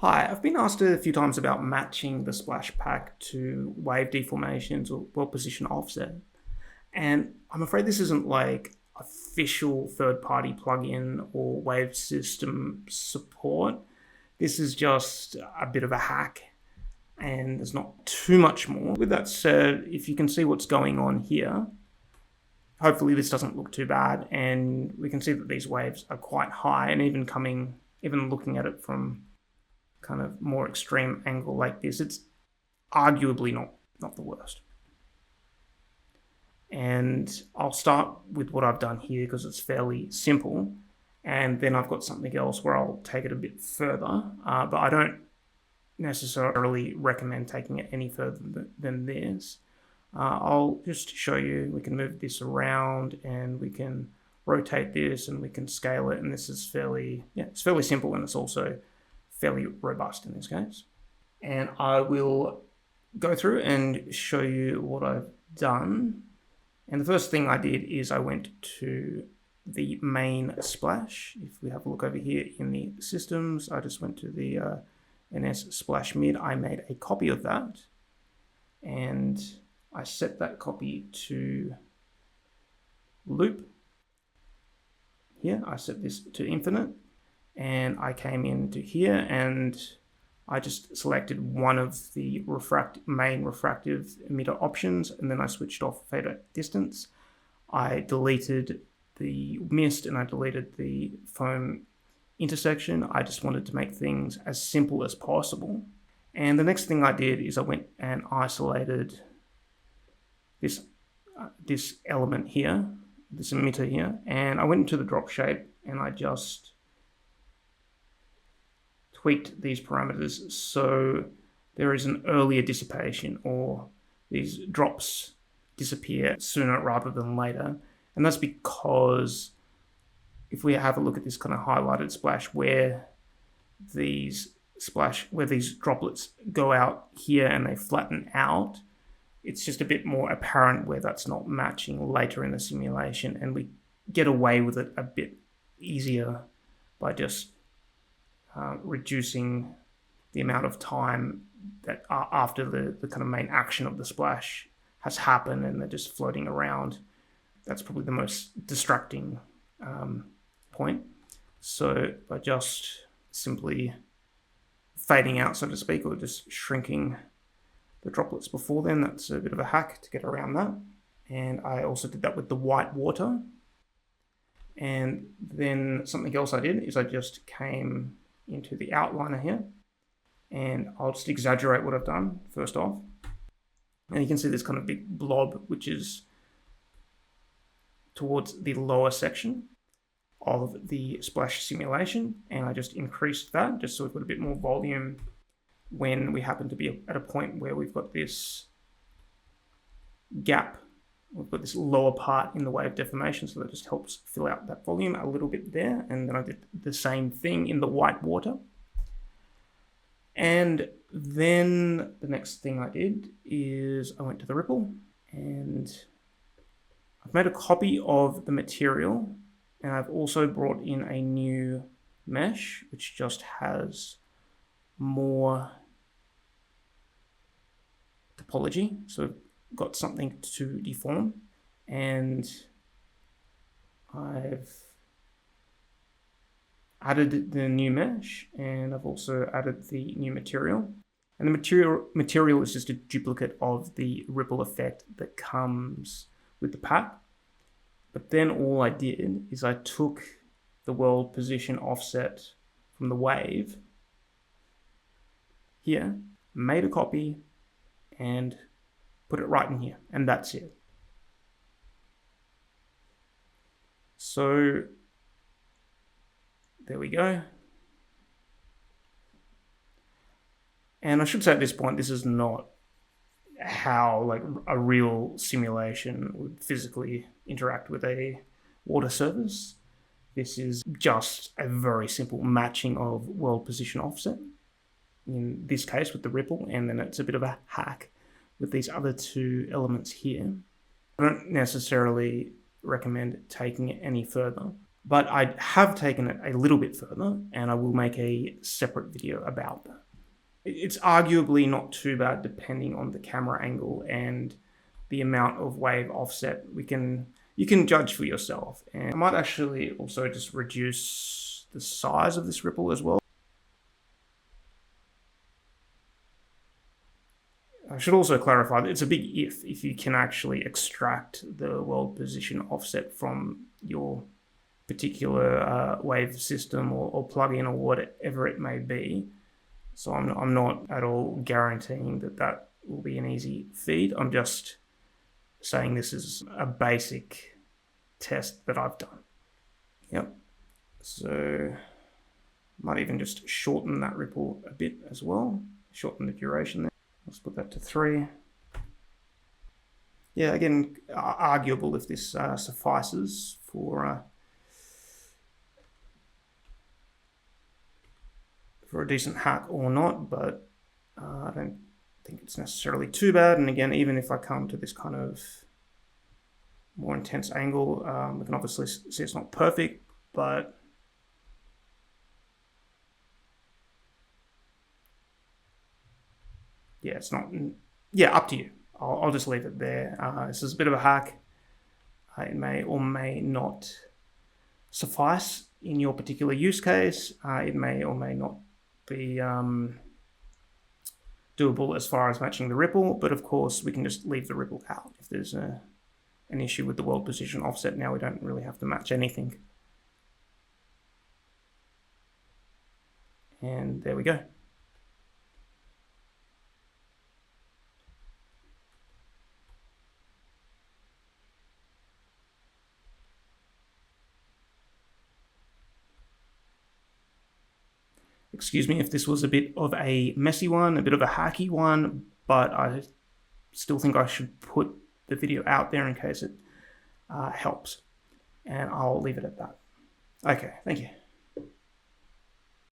Hi, I've been asked a few times about matching the splash pack to wave deformations or world position offset. And I'm afraid this isn't like official third-party plugin or wave system support. This is just a bit of a hack and there's not too much more. With that said, if you can see what's going on here, hopefully this doesn't look too bad, and we can see that these waves are quite high, and even looking at it from kind of more extreme angle like this, it's arguably not the worst. And I'll start with what I've done here because it's fairly simple, and then I've got something else where I'll take it a bit further, but I don't necessarily recommend taking it any further than this. I'll just show you. We can move this around and we can rotate this and we can scale it, and this is it's fairly simple, and it's also fairly robust in this case. And I will go through and show you what I've done. And the first thing I did is I went to the main splash. If we have a look over here in the systems, I just went to the NS splash mid. I made a copy of that and I set that copy to loop. Here, I set this to infinite. And I came into here and I just selected one of the main refractive emitter options, and then I switched off fade at distance. I deleted the mist and I deleted the foam intersection. I just wanted to make things as simple as possible. And the next thing I did is I went and isolated this element here, this emitter here, and I went into the drop shape and I just tweaked these parameters so there is an earlier dissipation, or these drops disappear sooner rather than later. And that's because if we have a look at this kind of highlighted splash where these droplets go out here and they flatten out, it's just a bit more apparent where that's not matching later in the simulation, and we get away with it a bit easier by just reducing the amount of time that after the kind of main action of the splash has happened and they're just floating around. That's probably the most distracting point. So by just simply fading out, so to speak, or just shrinking the droplets before then, that's a bit of a hack to get around that. And I also did that with the white water. And then something else I did is I just came into the outliner here, and I'll just exaggerate what I've done first off. And you can see this kind of big blob which is towards the lower section of the splash simulation, and I just increased that just so we've got a bit more volume when we happen to be at a point where we've got this gap. We've got this lower part in the wave deformation, so that just helps fill out that volume a little bit there. And then I did the same thing in the white water. And then the next thing I did is I went to the ripple, and I've made a copy of the material, and I've also brought in a new mesh which just has more topology. So got something to deform, and I've added the new mesh, and I've also added the new material. And the material is just a duplicate of the ripple effect that comes with the pack. But then all I did is I took the world position offset from the wave here, made a copy, and put it right in here, and that's it. So there we go. And I should say at this point, this is not how like a real simulation would physically interact with a water surface. This is just a very simple matching of world position offset, in this case with the ripple, and then it's a bit of a hack with these other two elements here. I don't necessarily recommend taking it any further. But I have taken it a little bit further, and I will make a separate video about that. It's arguably not too bad depending on the camera angle and the amount of wave offset. You can judge for yourself. And I might actually also just reduce the size of this ripple as well. I should also clarify that it's a big if you can actually extract the world position offset from your particular wave system or plugin or whatever it may be. So I'm not at all guaranteeing that will be an easy feed. I'm just saying this is a basic test that I've done. Yep. So might even just shorten that ripple a bit as well. Shorten the duration there. Let's put that to 3. Yeah, again, arguable if this suffices for a decent hack or not, but I don't think it's necessarily too bad. And again, even if I come to this kind of more intense angle, we can obviously see it's not perfect, but yeah, it's not, yeah, up to you. I'll just leave it there. This is a bit of a hack. It may or may not suffice in your particular use case. It may or may not be doable as far as matching the ripple, but of course we can just leave the ripple out if there's an issue with the world position offset. Now we don't really have to match anything. And there we go. Excuse me if this was a bit of a messy one, a bit of a hacky one, but I still think I should put the video out there in case it helps. And I'll leave it at that. Okay, thank you.